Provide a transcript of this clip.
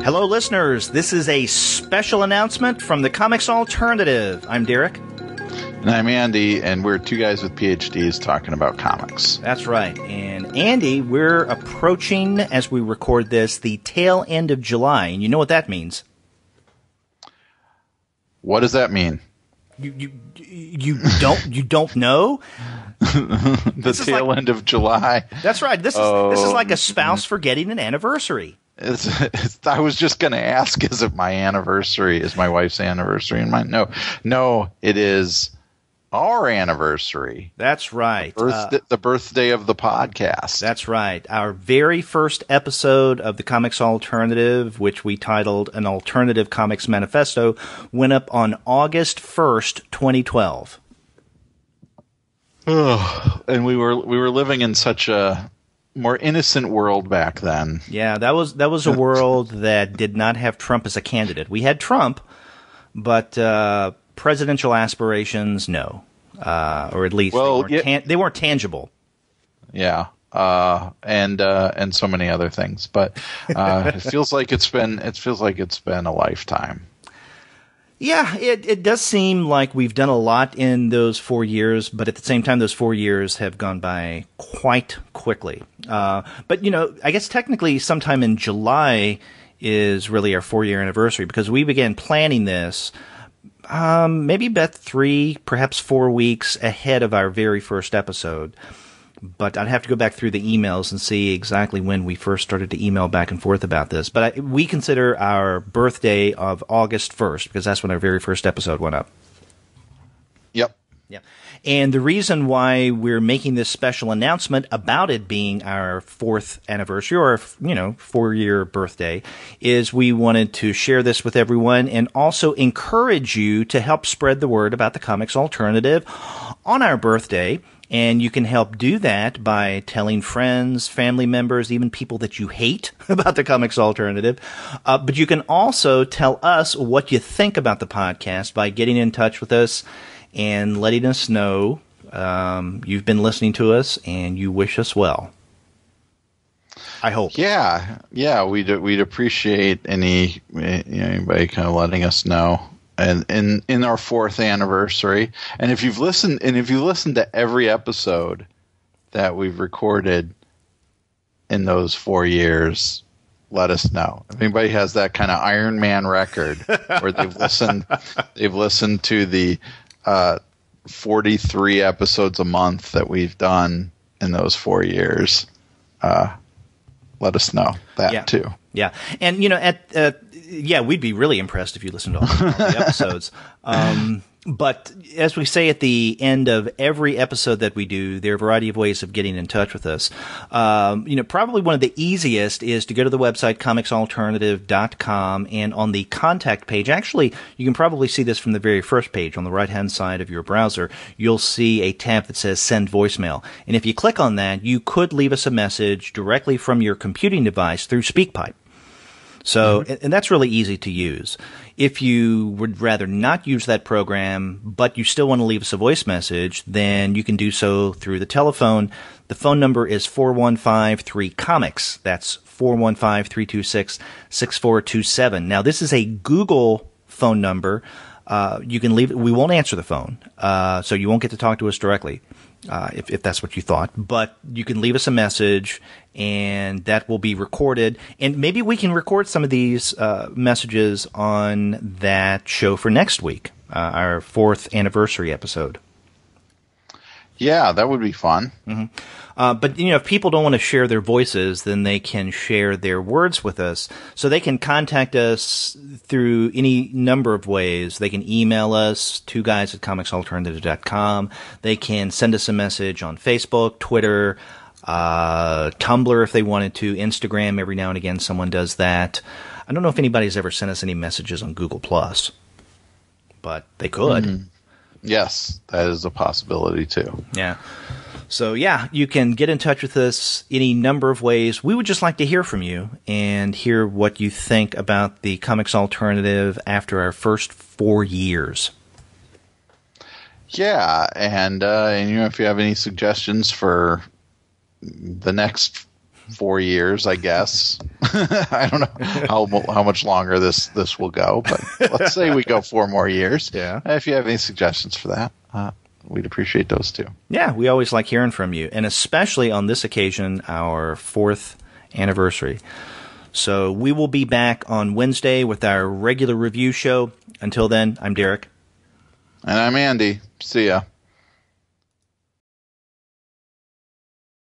Hello, listeners. This is a special announcement from the Comics Alternative. I'm Derek. And I'm Andy, and we're two guys with PhDs talking about comics. That's right. And Andy, we're approaching, as we record this, the tail end of July. And you know what that means. What does that mean? You don't know? The tail end of July. That's right. This is like a spouse forgetting an anniversary. I was just going to ask, is it my anniversary? Is my wife's anniversary and mine? No, it is our anniversary. That's right. The birthday of the podcast. That's right. Our very first episode of the Comics Alternative, which we titled An Alternative Comics Manifesto, went up on August 1st, 2012. And we were living in such a more innocent world back then. Yeah, that was a world that did not have Trump as a candidate. We had Trump, but presidential aspirations, no, or at least they weren't tangible. Yeah, and so many other things. But it feels like it's been a lifetime. Yeah, it does seem like we've done a lot in those 4 years, but at the same time, those 4 years have gone by quite quickly. But, I guess technically sometime in July is really our 4-year anniversary, because we began planning this maybe about 3, perhaps 4 weeks ahead of our very first episode. But I'd have to go back through the emails and see exactly when we first started to email back and forth about this. But we consider our birthday of August 1st, because that's when our very first episode went up. Yep. Yeah. And the reason why we're making this special announcement about it being our 4th anniversary, or, 4-year birthday, is we wanted to share this with everyone and also encourage you to help spread the word about the Comics Alternative on our birthday. And you can help do that by telling friends, family members, even people that you hate about the Comics Alternative. But you can also tell us what you think about the podcast by getting in touch with us and letting us know you've been listening to us and you wish us well. I hope. Yeah, we'd appreciate anybody kind of letting us know. And in our 4th anniversary, and if you've listened to every episode that we've recorded in those 4 years, let us know. If anybody has that kind of Iron Man record where they've listened to the 43 episodes a month that we've done in those 4 years, let us know that too. Yeah, and we'd be really impressed if you listened to all the episodes. But as we say at the end of every episode that we do, there are a variety of ways of getting in touch with us. Probably one of the easiest is to go to the website comicsalternative.com, and on the contact page, actually, you can probably see this from the very first page on the right-hand side of your browser. You'll see a tab that says Send Voicemail. And if you click on that, you could leave us a message directly from your computing device through SpeakPipe. So, and that's really easy to use. If you would rather not use that program, but you still want to leave us a voice message, then you can do so through the telephone. The phone number is 415-3-COMICS. That's 415-326-6427. Now, this is a Google phone number. You can leave it. We won't answer the phone, so you won't get to talk to us directly. If that's what you thought. But you can leave us a message, and that will be recorded. And maybe we can record some of these messages on that show for next week, our 4th anniversary episode. Yeah, that would be fun. Mm-hmm. But, if people don't want to share their voices, then they can share their words with us. So they can contact us through any number of ways. They can email us, 2guys@comicsalternative.com. They can send us a message on Facebook, Twitter, Tumblr if they wanted to, Instagram. Every now and again someone does that. I don't know if anybody's ever sent us any messages on Google+, but they could. Mm-hmm. Yes, that is a possibility too. Yeah. So, you can get in touch with us any number of ways. We would just like to hear from you and hear what you think about the Comics Alternative after our first 4 years. Yeah, and if you have any suggestions for the next 4 years, I guess. I don't know how much longer this will go, but let's say we go 4 more years. Yeah. If you have any suggestions for that, we'd appreciate those too. Yeah, we always like hearing from you, and especially on this occasion, our 4th anniversary. So we will be back on Wednesday with our regular review show. Until then, I'm Derek. And I'm Andy. See ya.